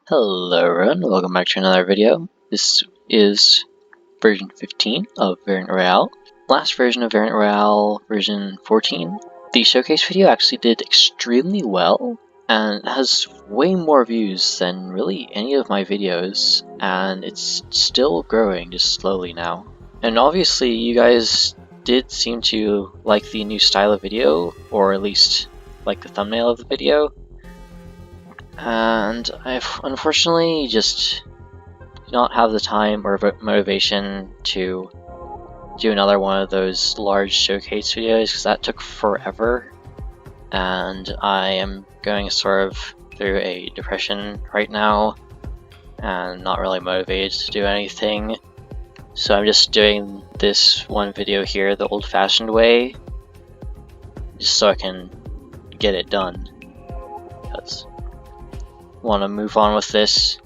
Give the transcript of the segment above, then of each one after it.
Hello everyone, welcome back to another video. This is version 15 of Variant Royale. Last version of Variant Royale, version 14. The showcase video actually did extremely well and has way more views than really any of my videos, and it's still growing just slowly now. And obviously you guys did seem to like the new style of video, or at least like the thumbnail of the video. And I've unfortunately just do not have the time or motivation to do another one of those large showcase videos because that took forever, and I am going sort of through a depression right now and not really motivated to do anything. So I'm just doing this one video here the old-fashioned way just so I can get it done. Because want to move on with this.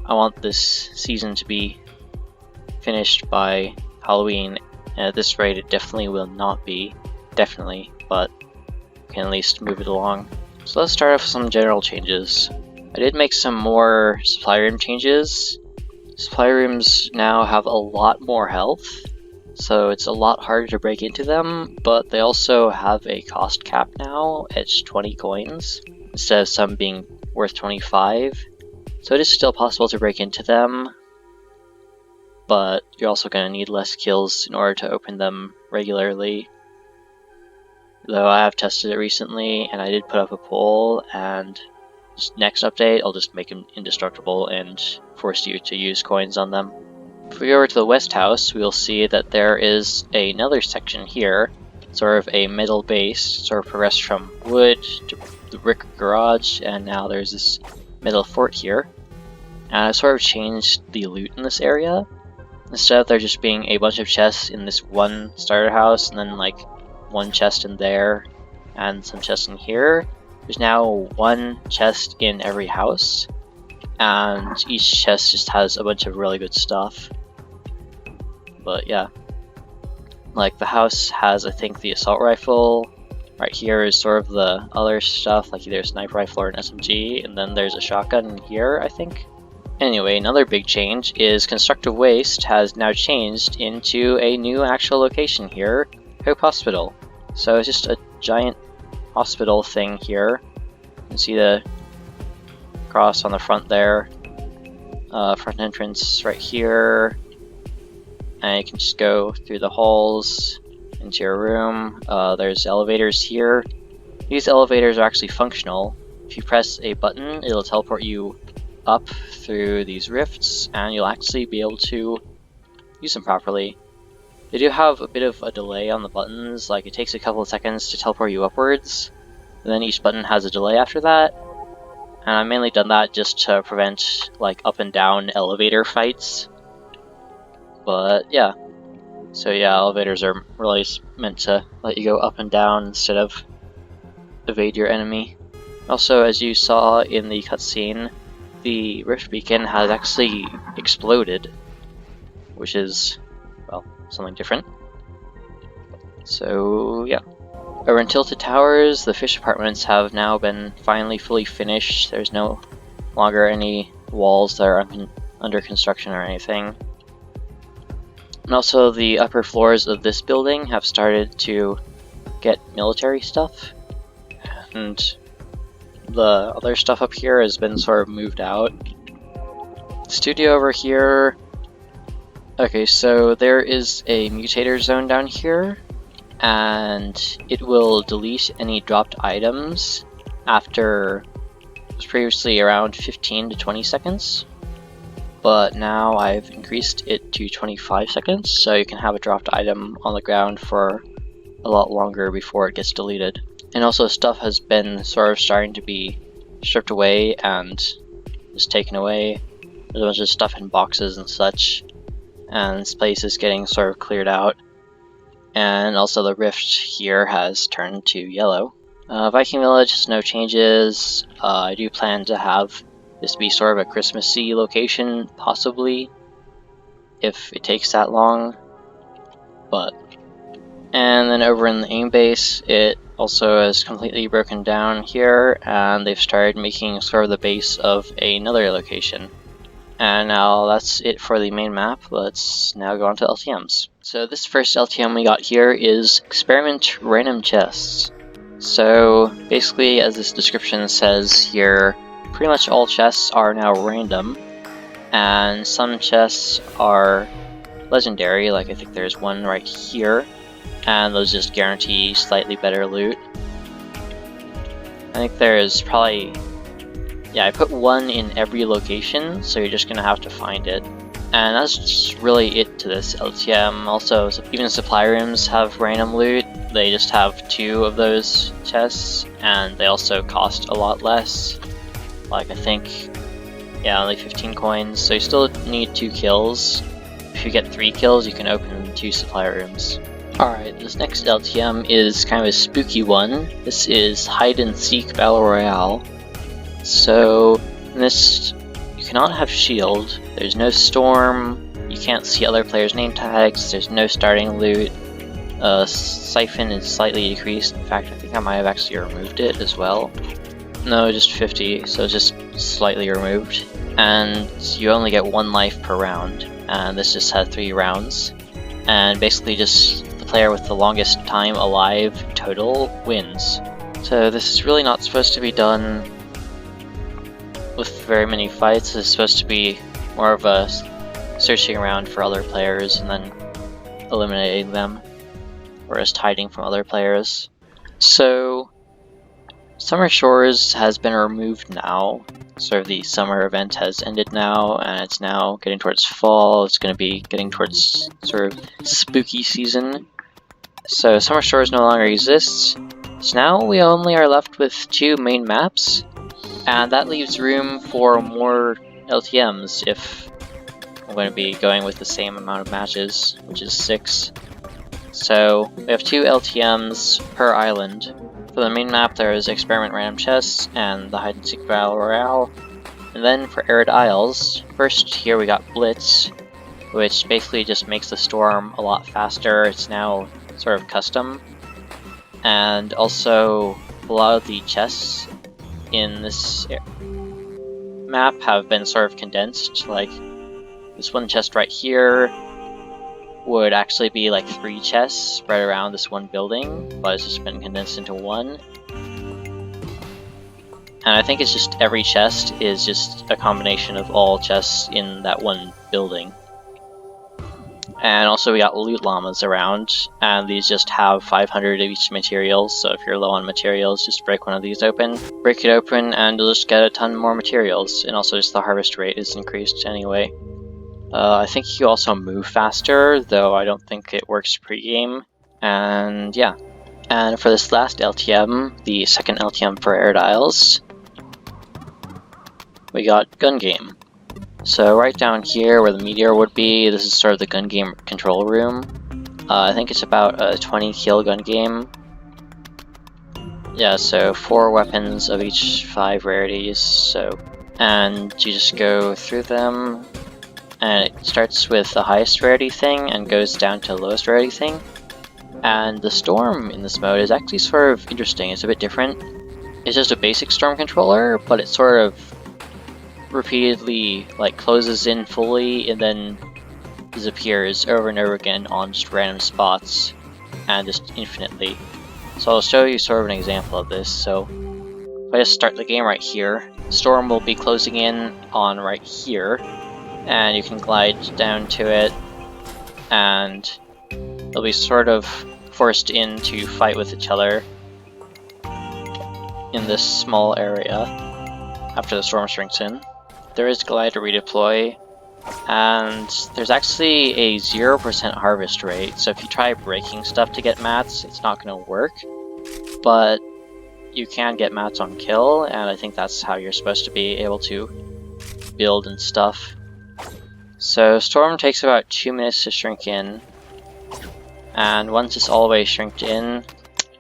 I want this season to be finished by Halloween, and at this rate it definitely will not be, but we can at least move it along. So let's start off with some general changes. I did make some more supply room changes. Supply rooms now have a lot more health, so it's a lot harder to break into them, but they also have a cost cap now at 20 coins instead of some being worth 25, so it is still possible to break into them, but you're also going to need less kills in order to open them regularly. Though I have tested it recently and I did put up a poll, and next update I'll just make them indestructible and force you to use coins on them. If we go over to the west house, we'll see that there is another section here, sort of a middle base, sort of progressed from wood to the brick garage, and now there's this middle fort here. And I've sort of changed the loot in this area. Instead of there just being a bunch of chests in this one starter house, and then like one chest in there, and some chests in here, there's now one chest in every house, and each chest just has a bunch of really good stuff. But yeah, like the house has, I think, the assault rifle. Right here is sort of the other stuff, like either a sniper rifle or an SMG, and then there's a shotgun in here, I think. Anyway, another big change is Constructive Waste has now changed into a new actual location here, Hope Hospital. So it's just a giant hospital thing here. You can see the cross on the front there, front entrance right here, and you can just go through the halls into your room. There's elevators here. These elevators are actually functional. If you press a button, it'll teleport you up through these rifts, and you'll actually be able to use them properly. They do have a bit of a delay on the buttons, like it takes a couple of seconds to teleport you upwards, and then each button has a delay after that. And I've mainly done that just to prevent like up and down elevator fights. But yeah. So yeah, elevators are really meant to let you go up and down instead of evade your enemy. Also, as you saw in the cutscene, the rift beacon has actually exploded, which is, well, something different. So yeah. Over in Tilted Towers, the fish apartments have now been finally fully finished. There's no longer any walls that are under construction or anything. And also the upper floors of this building have started to get military stuff, and the other stuff up here has been sort of moved out. Studio over here. Okay, so there is a mutator zone down here, and it will delete any dropped items after, it was previously around 15 to 20 seconds. But now I've increased it to 25 seconds, so you can have a dropped item on the ground for a lot longer before it gets deleted. And also stuff has been sort of starting to be stripped away and just taken away. There's a bunch of stuff in boxes and such, and this place is getting sort of cleared out. And also the rift here has turned to yellow. Viking Village has no changes. I do plan to have this be sort of a Christmassy location, possibly, if it takes that long. And then over in the aim base, it also is completely broken down here, and they've started making sort of the base of another location. And now that's it for the main map. Let's now go on to LTMs. So this first LTM we got here is Experiment Random Chests. So basically, as this description says here, pretty much all chests are now random, and some chests are legendary, like I think there's one right here, and those just guarantee slightly better loot. I think there's probably, yeah, I put one in every location, so you're just gonna have to find it. And that's just really it to this LTM. Also, even supply rooms have random loot. They just have 2 of those chests, and they also cost a lot less. Like I think, yeah, only 15 coins, so you still need 2 kills. If you get 3 kills, you can open 2 supply rooms. Alright, this next LTM is kind of a spooky one. This is Hide and Seek Battle Royale. So, in this, you cannot have shield, there's no storm, you can't see other players' name tags, there's no starting loot, siphon is slightly decreased. In fact, I think I might have actually removed it as well. No, just 50, so it's just slightly removed. And you only get 1 life per round, and this just had 3 rounds. And basically just the player with the longest time alive total wins. So this is really not supposed to be done with very many fights. It's supposed to be more of a searching around for other players and then eliminating them, or just hiding from other players. So Summer Shores has been removed now. Sort of the summer event has ended now, and it's now getting towards fall. It's going to be getting towards sort of spooky season. So Summer Shores no longer exists. So now we only are left with 2 main maps, and that leaves room for more LTMs if I'm going to be going with the same amount of matches, which is 6. So we have 2 LTMs per island. For the main map, there is Experiment Random Chests and the Hide and Seek Battle Royale. And then for Arid Isles, first here we got Blitz, which basically just makes the storm a lot faster. It's now sort of custom. And also, a lot of the chests in this map have been sort of condensed. Like, this one chest right here would actually be like 3 chests spread around this one building, but it's just been condensed into 1. And I think it's just every chest is just a combination of all chests in that one building. And also we got loot llamas around, and these just have 500 of each materials, so if you're low on materials, just break one of these open. Break it open and you'll just get a ton more materials, and also just the harvest rate is increased anyway. I think you also move faster, though I don't think it works pre-game, and yeah. And for this last LTM, the second LTM for Arid Isles, we got Gun Game. So right down here where the meteor would be, this is sort of the gun game control room. I think it's about a 20 kill gun game. Yeah, so 4 weapons of each 5 rarities, so, and you just go through them, and it starts with the highest rarity thing and goes down to the lowest rarity thing. And the storm in this mode is actually sort of interesting. It's a bit different. It's just a basic storm controller, but it sort of repeatedly like closes in fully and then disappears over and over again on just random spots and just infinitely. So I'll show you sort of an example of this. So if I just start the game right here, the storm will be closing in on right here, and you can glide down to it, and they'll be sort of forced in to fight with each other in this small area after the storm shrinks in. There is glide to redeploy, and there's actually a 0% harvest rate, so if you try breaking stuff to get mats, it's not going to work, but you can get mats on kill, and I think that's how you're supposed to be able to build and stuff. So storm takes about 2 minutes to shrink in, and once it's all the way shrinked in,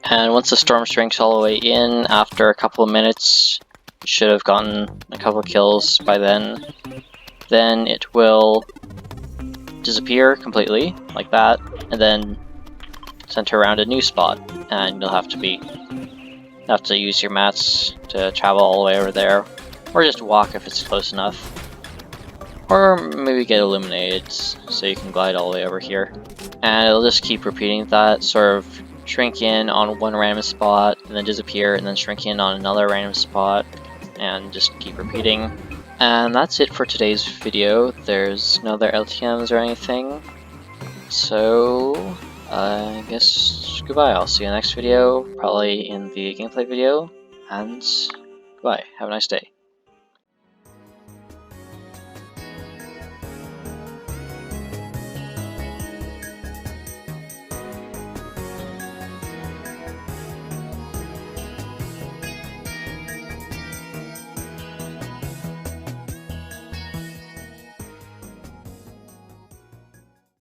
and once the storm shrinks all the way in, after a couple of minutes, you should have gotten a couple kills by then. Then it will disappear completely, like that, and then center around a new spot, and you'll have to be have to use your mats to travel all the way over there, or just walk if it's close enough. Or maybe get illuminated so you can glide all the way over here. And it'll just keep repeating that, sort of shrink in on one random spot, and then disappear, and then shrink in on another random spot, and just keep repeating. And that's it for today's video. There's no other LTMs or anything. So, I guess goodbye. I'll see you in the next video, probably in the gameplay video, and goodbye. Have a nice day.